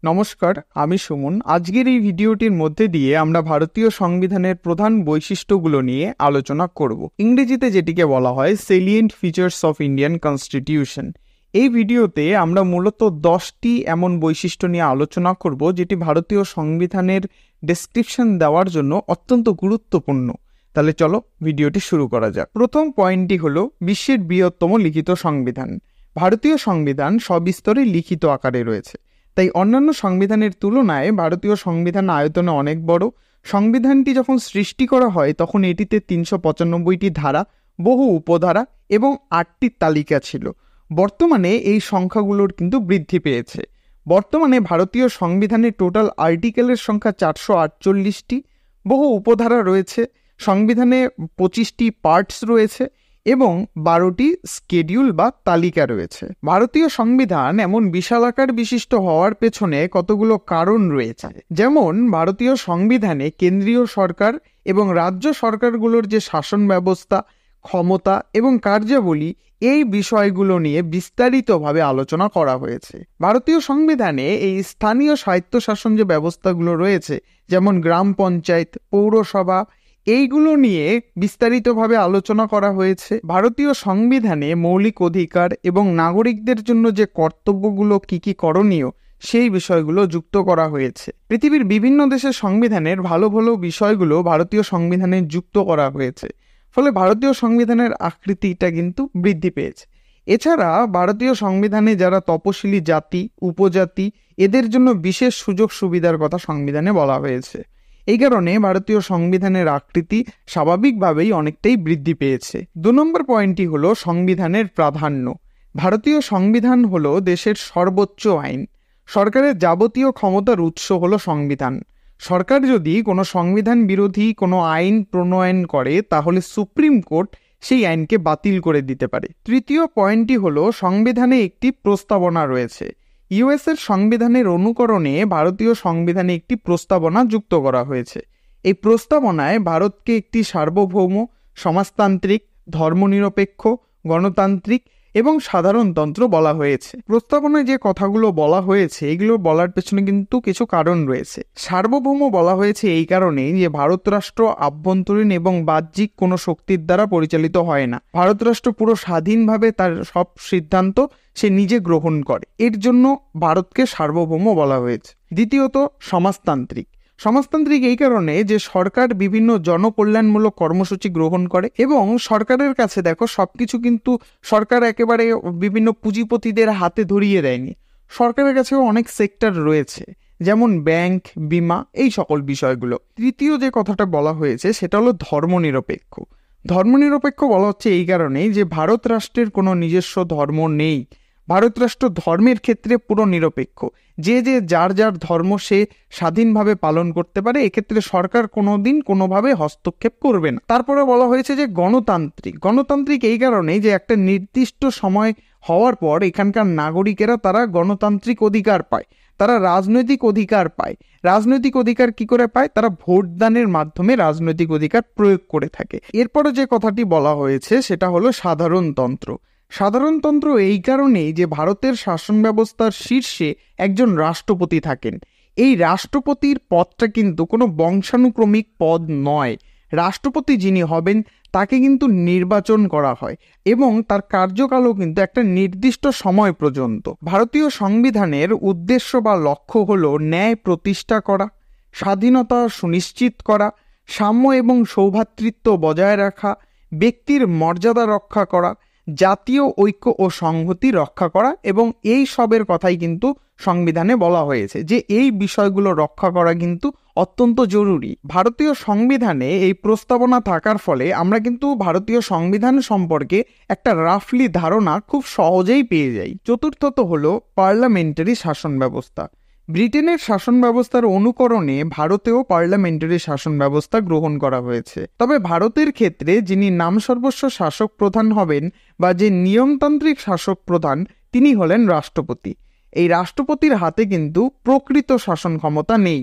নমস্কার, আমি সুমন। আজকের এই ভিডিওটির মধ্যে দিয়ে আমরা ভারতীয় সংবিধানের প্রধান বৈশিষ্ট্যগুলো নিয়ে আলোচনা করব। ইংরেজিতে যেটিকে বলা হয় সেলিয়েন্ট ফিচার্স অফ ইন্ডিয়ান কনস্টিটিউশন। এই ভিডিওতে আমরা মূলত 10টি এমন বৈশিষ্ট্য নিয়ে আলোচনা করব যেটি ভারতীয় সংবিধানের ডেসক্রিপশন দেওয়ার জন্য অত্যন্ত গুরুত্বপূর্ণ। তাহলে চলো ভিডিওটি শুরু করা যাক। প্রথম পয়েন্টটি হলো বিশ্বের বৃহত্তম লিখিত সংবিধান। ভারতীয় সংবিধান সবিস্তরে লিখিত আকারে রয়েছে, তাই অন্যান্য সংবিধানের তুলনায় ভারতীয় সংবিধান আয়তনে অনেক বড়। সংবিধানটি যখন সৃষ্টি করা হয় তখন এটিতে 395টি ধারা, বহু উপধারা এবং 8টি তালিকা ছিল। বর্তমানে এই সংখ্যাগুলোর কিন্তু বৃদ্ধি পেয়েছে। বর্তমানে ভারতীয় সংবিধানের টোটাল আর্টিকেলের সংখ্যা 448টি, বহু উপধারা রয়েছে, সংবিধানে 25টি পার্টস রয়েছে এবং 12টি স্কেডিউল বা তালিকা রয়েছে। ভারতীয় সংবিধান এমন বিশালাকার বিশিষ্ট হওয়ার পেছনে কতগুলো কারণ রয়েছে। যেমন ভারতীয় সংবিধানে কেন্দ্রীয় সরকার এবং রাজ্য সরকারগুলোর যে শাসন ব্যবস্থা, ক্ষমতা এবং কার্যাবলী, এই বিষয়গুলো নিয়ে বিস্তারিতভাবে আলোচনা করা হয়েছে। ভারতীয় সংবিধানে এই স্থানীয় স্বায়ত্তশাসন যে ব্যবস্থাগুলো রয়েছে, যেমন গ্রাম পঞ্চায়েত, পৌরসভা, এইগুলো নিয়ে বিস্তারিতভাবে আলোচনা করা হয়েছে। ভারতীয় সংবিধানে মৌলিক অধিকার এবং নাগরিকদের জন্য যে কর্তব্যগুলো কি করণীয়, সেই বিষয়গুলো যুক্ত করা হয়েছে। পৃথিবীর বিভিন্ন দেশের সংবিধানের ভালো ভালো বিষয়গুলো ভারতীয় সংবিধানে যুক্ত করা হয়েছে, ফলে ভারতীয় সংবিধানের আকৃতিটা কিন্তু বৃদ্ধি পেয়েছে। এছাড়া ভারতীয় সংবিধানে যারা তপশিলি জাতি, উপজাতি, এদের জন্য বিশেষ সুযোগ সুবিধার কথা সংবিধানে বলা হয়েছে। এই কারণে ভারতীয় সংবিধানের আকৃতি স্বাভাবিকভাবেই অনেকটাই বৃদ্ধি পেয়েছে। 2 নম্বর পয়েন্টটি হলো সংবিধানের প্রাধান্য। ভারতীয় সংবিধান হলো দেশের সর্বোচ্চ আইন। সরকারের যাবতীয় ক্ষমতার উৎস হলো সংবিধান। সরকার যদি কোনো সংবিধান বিরোধী কোনো আইন প্রণয়ন করে, তাহলে সুপ্রিম কোর্ট সেই আইনকে বাতিল করে দিতে পারে। তৃতীয় পয়েন্টটি হলো সংবিধানে একটি প্রস্তাবনা রয়েছে। ইউএসের সংবিধানের অনুকরণে ভারতীয় সংবিধানে একটি প্রস্তাবনা যুক্ত করা হয়েছে। এই প্রস্তাবনায় ভারতকে একটি সার্বভৌম, সমাজতান্ত্রিক, ধর্মনিরপেক্ষ, গণতান্ত্রিক এবং সাধারণতন্ত্র বলা হয়েছে। প্রস্তাবনায় যে কথাগুলো বলা হয়েছে, এগুলো বলার পেছনে কিন্তু কিছু কারণ রয়েছে। সার্বভৌম বলা হয়েছে এই কারণেই যে ভারত রাষ্ট্র আভ্যন্তরীণ এবং বাহ্যিক কোনো শক্তির দ্বারা পরিচালিত হয় না। ভারত রাষ্ট্র পুরো স্বাধীনভাবে তার সব সিদ্ধান্ত সে নিজে গ্রহণ করে, এর জন্য ভারতকে সার্বভৌম বলা হয়েছে। দ্বিতীয়ত, সমাজতান্ত্রিক। সমাজতান্ত্রিক এই কারণে যে সরকার বিভিন্ন জনকল্যাণমূলক কর্মসূচি গ্রহণ করে এবং সরকারের কাছে দেখো সবকিছু কিন্তু সরকার একেবারে বিভিন্ন পুঁজিপতিদের হাতে ধরিয়ে দেয়নি। সরকারের কাছেও অনেক সেক্টর রয়েছে, যেমন ব্যাংক, বীমা, এই সকল বিষয়গুলো। তৃতীয় যে কথাটা বলা হয়েছে সেটা হলো ধর্মনিরপেক্ষ। ধর্মনিরপেক্ষ বলা হচ্ছে এই কারণেই যে ভারত রাষ্ট্রের কোনো নিজস্ব ধর্ম নেই। ভারত রাষ্ট্র ধর্মের ক্ষেত্রে পুরো নিরপেক্ষ। যে যার যার ধর্ম সে স্বাধীনভাবে পালন করতে পারে, এক্ষেত্রে সরকার কোনোদিন কোনোভাবে হস্তক্ষেপ করবে না। তারপরে বলা হয়েছে যে গণতান্ত্রিক। গণতান্ত্রিক এই কারণেই যে একটা নির্দিষ্ট সময় হওয়ার পর এখানকার নাগরিকেরা তারা গণতান্ত্রিক অধিকার পায়, তারা রাজনৈতিক অধিকার পায়। রাজনৈতিক অধিকার কি করে পায়? তারা ভোটদানের মাধ্যমে রাজনৈতিক অধিকার প্রয়োগ করে থাকে। এরপরে যে কথাটি বলা হয়েছে সেটা হলো সাধারণতন্ত্র। সাধারণতন্ত্র এই কারণেই যে ভারতের শাসন ব্যবস্থার শীর্ষে একজন রাষ্ট্রপতি থাকেন। এই রাষ্ট্রপতির পদটা কিন্তু কোনো বংশানুক্রমিক পদ নয়। রাষ্ট্রপতি যিনি হবেন তাকে কিন্তু নির্বাচন করা হয় এবং তার কার্যকালও কিন্তু একটা নির্দিষ্ট সময় পর্যন্ত। ভারতীয় সংবিধানের উদ্দেশ্য বা লক্ষ্য হলো ন্যায় প্রতিষ্ঠা করা, স্বাধীনতা সুনিশ্চিত করা, সাম্য এবং সৌভ্রাতৃত্ব বজায় রাখা, ব্যক্তির মর্যাদা রক্ষা করা, জাতীয় ঐক্য ও সংহতি রক্ষা করা, এবং এই সবের কথাই কিন্তু সংবিধানে বলা হয়েছে যে এই বিষয়গুলো রক্ষা করা কিন্তু অত্যন্ত জরুরি। ভারতীয় সংবিধানে এই প্রস্তাবনা থাকার ফলে আমরা কিন্তু ভারতীয় সংবিধান সম্পর্কে একটা রাফলি ধারণা খুব সহজেই পেয়ে যাই। চতুর্থত হলো পার্লামেন্টারি শাসন ব্যবস্থা। ব্রিটেনের শাসন ব্যবস্থার অনুকরণে ভারতেও পার্লামেন্টারি শাসন ব্যবস্থা গ্রহণ করা হয়েছে। তবে ভারতের ক্ষেত্রে যিনি নামসর্বস্ব শাসক প্রধান হবেন বা যে নিয়মতান্ত্রিক শাসক প্রধান, তিনি হলেন রাষ্ট্রপতি। এই রাষ্ট্রপতির হাতে কিন্তু প্রকৃত শাসন ক্ষমতা নেই।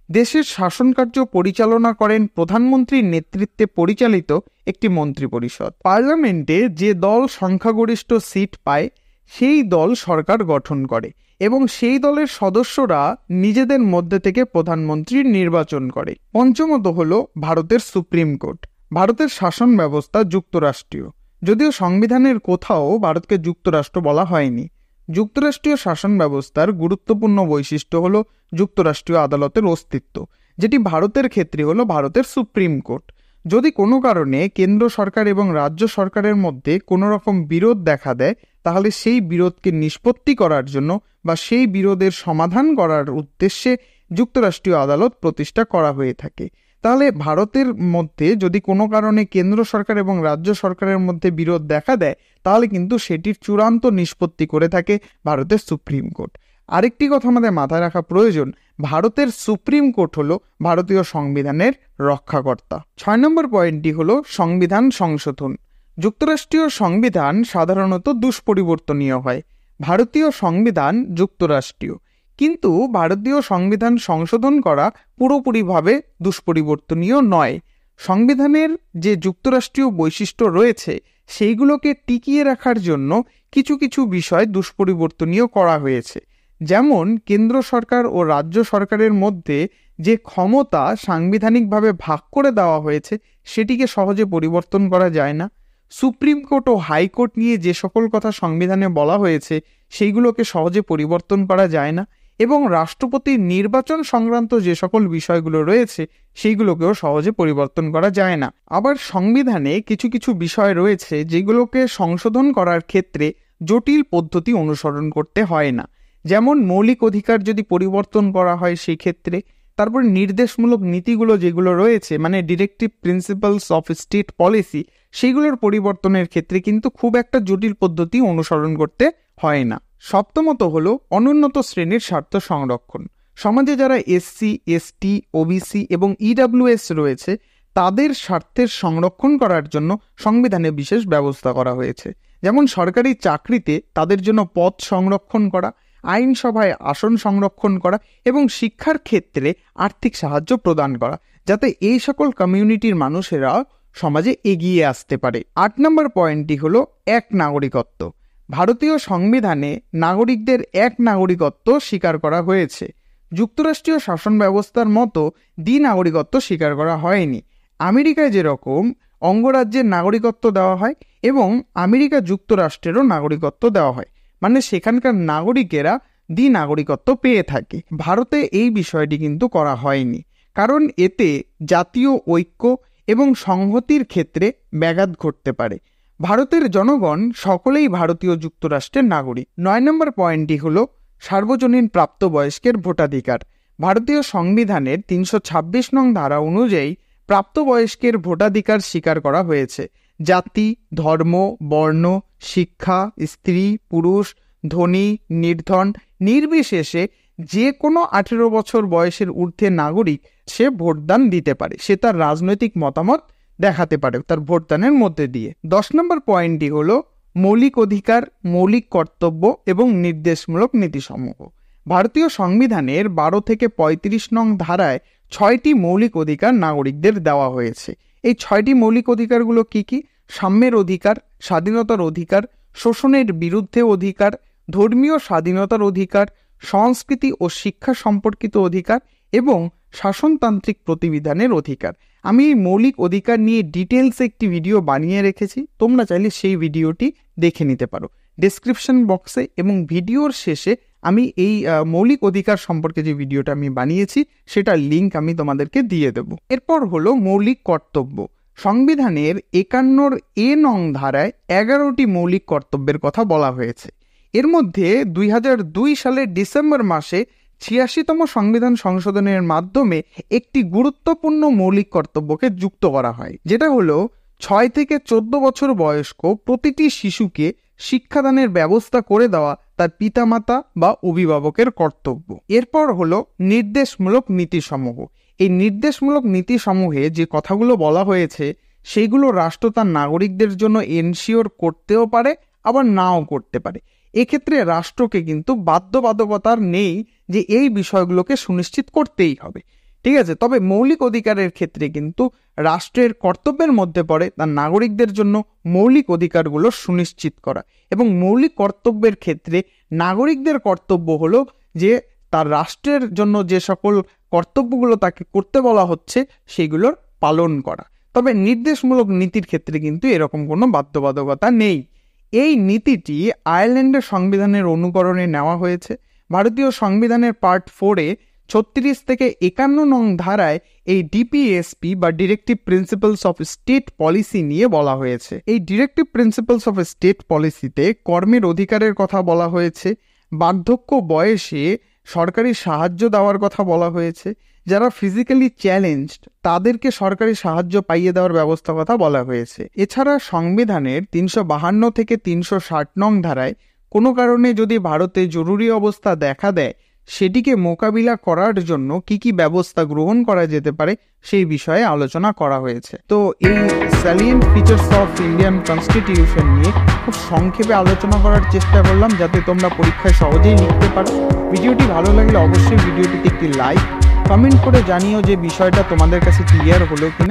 দেশের শাসন কার্য পরিচালনা করেন প্রধানমন্ত্রীর নেতৃত্বে পরিচালিত একটি মন্ত্রিপরিষদ। পার্লামেন্টে যে দল সংখ্যাগরিষ্ঠ সিট পায় সেই দল সরকার গঠন করে এবং সেই দলের সদস্যরা নিজেদের মধ্যে থেকে প্রধানমন্ত্রী নির্বাচন করে। পঞ্চমত হলো ভারতের সুপ্রিম কোর্ট। ভারতের শাসন ব্যবস্থা যুক্তরাষ্ট্রীয়, যদিও সংবিধানের কোথাও ভারতকে যুক্তরাষ্ট্র বলা হয়নি। যুক্তরাষ্ট্রীয় শাসন ব্যবস্থার গুরুত্বপূর্ণ বৈশিষ্ট্য হলো যুক্তরাষ্ট্রীয় আদালতের অস্তিত্ব, যেটি ভারতের ক্ষেত্রে হলো ভারতের সুপ্রিম কোর্ট। যদি কোনো কারণে কেন্দ্র সরকার এবং রাজ্য সরকারের মধ্যে কোনো রকম বিরোধ দেখা দেয়, তাহলে সেই বিরোধকে নিষ্পত্তি করার জন্য বা সেই বিরোধের সমাধান করার উদ্দেশ্যে যুক্তরাষ্ট্রীয় আদালত প্রতিষ্ঠা করা হয়ে থাকে। তাহলে ভারতের মধ্যে যদি কোনো কারণে কেন্দ্র সরকার এবং রাজ্য সরকারের মধ্যে বিরোধ দেখা দেয়, তাহলে কিন্তু সেটির চূড়ান্ত নিষ্পত্তি করে থাকে ভারতের সুপ্রিম কোর্ট। আরেকটি কথা আমাদের মাথায় রাখা প্রয়োজন, ভারতের সুপ্রিম কোর্ট হলো ভারতীয় সংবিধানের রক্ষাকর্তা। 6 নম্বর পয়েন্টটি হলো সংবিধান সংশোধন। যুক্তরাষ্ট্রীয় সংবিধান সাধারণত দুষ্পরিবর্তনীয় হয়। ভারতীয় সংবিধান যুক্তরাষ্ট্রীয়, কিন্তু ভারতীয় সংবিধান সংশোধন করা পুরোপুরিভাবে দুষ্পরিবর্তনীয় নয়। সংবিধানের যে যুক্তরাষ্ট্রীয় বৈশিষ্ট্য রয়েছে সেইগুলোকে টিকিয়ে রাখার জন্য কিছু কিছু বিষয় দুষ্পরিবর্তনীয় করা হয়েছে। যেমন কেন্দ্র সরকার ও রাজ্য সরকারের মধ্যে যে ক্ষমতা সাংবিধানিকভাবে ভাগ করে দেওয়া হয়েছে সেটিকে সহজে পরিবর্তন করা যায় না। সুপ্রিম কোর্ট ও হাইকোর্ট নিয়ে যে সকল কথা সংবিধানে বলা হয়েছে সেইগুলোকে সহজে পরিবর্তন করা যায় না, এবং রাষ্ট্রপতির নির্বাচন সংক্রান্ত যে সকল বিষয়গুলো রয়েছে সেইগুলোকেও সহজে পরিবর্তন করা যায় না। আবার সংবিধানে কিছু কিছু বিষয় রয়েছে যেগুলোকে সংশোধন করার ক্ষেত্রে জটিল পদ্ধতি অনুসরণ করতে হয় না। যেমন মৌলিক অধিকার যদি পরিবর্তন করা হয় সেই ক্ষেত্রে, তারপর নির্দেশমূলক নীতিগুলো যেগুলো রয়েছে মানে directive principles of state policy, সেইগুলোর পরিবর্তনের ক্ষেত্রে কিন্তু খুব একটা জটিল পদ্ধতি অনুসরণ করতে হয় না। সপ্তমত হলো অনুন্নত শ্রেণীর স্বার্থ সংরক্ষণ। সমাজে যারা এসসি, এসটি, ওবিসি এবং ইডাব্লিউএস রয়েছে তাদের স্বার্থের সংরক্ষণ করার জন্য সংবিধানে বিশেষ ব্যবস্থা করা হয়েছে। যেমন সরকারি চাকরিতে তাদের জন্য পদ সংরক্ষণ করা, আইনসভায় আসন সংরক্ষণ করা এবং শিক্ষার ক্ষেত্রে আর্থিক সাহায্য প্রদান করা, যাতে এই সকল কমিউনিটির মানুষেরা সমাজে এগিয়ে আসতে পারে। 8 নম্বর পয়েন্টটি হলো এক নাগরিকত্ব। ভারতীয় সংবিধানে নাগরিকদের এক নাগরিকত্ব স্বীকার করা হয়েছে। যুক্তরাষ্ট্রীয় শাসন ব্যবস্থার মতো দ্বি-নাগরিকত্ব স্বীকার করা হয়নি। আমেরিকায় যেরকম অঙ্গরাজ্যের নাগরিকত্ব দেওয়া হয় এবং আমেরিকা যুক্তরাষ্ট্রেরও নাগরিকত্ব দেওয়া হয়, মানে সেখানকার নাগরিকেরা দ্বি-নাগরিকত্ব পেয়ে থাকে। ভারতে এই বিষয়টি কিন্তু করা হয়নি, কারণ এতে জাতীয় ঐক্য এবং সংহতির ক্ষেত্রে ব্যাঘাত ঘটতে পারে। ভারতের জনগণ সকলেই ভারতীয় যুক্তরাষ্ট্রের নাগরিক। 9 নম্বর পয়েন্টটি হলো সার্বজনীন প্রাপ্তবয়স্কের ভোটাধিকার। ভারতীয় সংবিধানের 326 নং ধারা অনুযায়ী প্রাপ্তবয়স্কের ভোটাধিকার স্বীকার করা হয়েছে। জাতি, ধর্ম, বর্ণ, শিক্ষা, স্ত্রী, পুরুষ, ধনী, নির্ধন নির্বিশেষে যে কোনো 18 বছর বয়সের ঊর্ধ্বে নাগরিক সে ভোটদান দিতে পারে, সে তার রাজনৈতিক মতামত দেখাতে পারে তার ভোটদানের মধ্যে দিয়ে। 10 নম্বর পয়েন্টটি হলো মৌলিক অধিকার, মৌলিক কর্তব্য এবং নির্দেশমূলক নীতিসমূহ। ভারতীয় সংবিধানের 12 থেকে 35 নং ধারায় 6টি মৌলিক অধিকার নাগরিকদের দেওয়া হয়েছে। এই 6টি মৌলিক অধিকারগুলো কি কি? সাম্যের অধিকার, স্বাধীনতার অধিকার, শোষণের বিরুদ্ধে অধিকার, ধর্মীয় স্বাধীনতার অধিকার, সংস্কৃতি ও শিক্ষা সম্পর্কিত অধিকার এবং শাসনতান্ত্রিক প্রতিবিধানের অধিকার। আমি এই মৌলিক অধিকার নিয়ে ডিটেলসে একটি ভিডিও বানিয়ে রেখেছি, তোমরা চাইলে সেই ভিডিওটি দেখে নিতে পারো। ডেসক্রিপশন বক্সে এবং ভিডিওর শেষে আমি এই মৌলিক অধিকার সম্পর্কে যে ভিডিওটা আমি বানিয়েছি সেটার লিঙ্ক আমি তোমাদেরকে দিয়ে দেব। এরপর হলো মৌলিক কর্তব্য। সংবিধানের 51 নং ধারায় 11টি মৌলিক কর্তব্যের কথা বলা হয়েছে। এর মধ্যে 2002 সালের ডিসেম্বর মাসে 86তম সংবিধান সংশোধনের মাধ্যমে একটি গুরুত্বপূর্ণ মৌলিক কর্তব্যকে যুক্ত করা হয়, যেটা হলো 6 থেকে 14 বছর বয়স্ক প্রতিটি শিশুকে শিক্ষাদানের ব্যবস্থা করে দেওয়া তার পিতামাতা বা অভিভাবকের কর্তব্য। এরপর হলো নির্দেশমূলক নীতিসমূহ। এই নির্দেশমূলক নীতিসমূহে যে কথাগুলো বলা হয়েছে সেইগুলো রাষ্ট্র তার নাগরিকদের জন্য এনশিওর করতেও পারে আবার নাও করতে পারে। এক্ষেত্রে রাষ্ট্রকে কিন্তু বাধ্যবাধকতার নেই যে এই বিষয়গুলোকে সুনিশ্চিত করতেই হবে, ঠিক আছে। তবে মৌলিক অধিকারের ক্ষেত্রে কিন্তু রাষ্ট্রের কর্তব্যের মধ্যে পড়ে তার নাগরিকদের জন্য মৌলিক অধিকারগুলো সুনিশ্চিত করা, এবং মৌলিক কর্তব্যের ক্ষেত্রে নাগরিকদের কর্তব্য হলো যে তার রাষ্ট্রের জন্য যে সকল কর্তব্যগুলো তাকে করতে বলা হচ্ছে সেগুলোর পালন করা। তবে নির্দেশমূলক নীতির ক্ষেত্রে কিন্তু এরকম কোনো বাধ্যবাধকতা নেই। এই নীতিটি আয়ারল্যান্ডের সংবিধানের অনুকরণে নেওয়া হয়েছে। ভারতীয় সংবিধানের পার্ট 4-এ 36 থেকে 51 নং ধারায় এই ডিপিএসপি বা directive principles of state policy নিয়ে বলা হয়েছে। এই ডিরেক্টিভ প্রিন্সিপালস অফ স্টেট পলিসিতে কর্মের অধিকারের কথা বলা হয়েছে, বার্ধক্য বয়সে সরকারি সাহায্য দেওয়ার কথা বলা হয়েছে, যারা ফিজিক্যালি চ্যালেঞ্জড তাদেরকে সরকারি সাহায্য পাইয়ে দেওয়ার ব্যবস্থা কথা বলা হয়েছে। এছাড়া সংবিধানের 352 থেকে 360 নং ধারায় কোনো কারণে যদি ভারতে জরুরি অবস্থা দেখা দেয় সেটিকে মোকাবিলা করার জন্য কি কি ব্যবস্থা গ্রহণ করা যেতে পারে সেই বিষয়ে আলোচনা করা হয়েছে। তো এই salient features of Indian constitution নিয়ে খুব সংক্ষেপে আলোচনা করার চেষ্টা করলাম যাতে তোমরা পরীক্ষায় সহজেই লিখতে পারো। ভিডিওটি ভালো লাগলে অবশ্যই ভিডিওটিতে একটি লাইক, কমেন্ট করে জানিও যে বিষয়টা তোমাদের কাছে ক্লিয়ার হলো কিনা।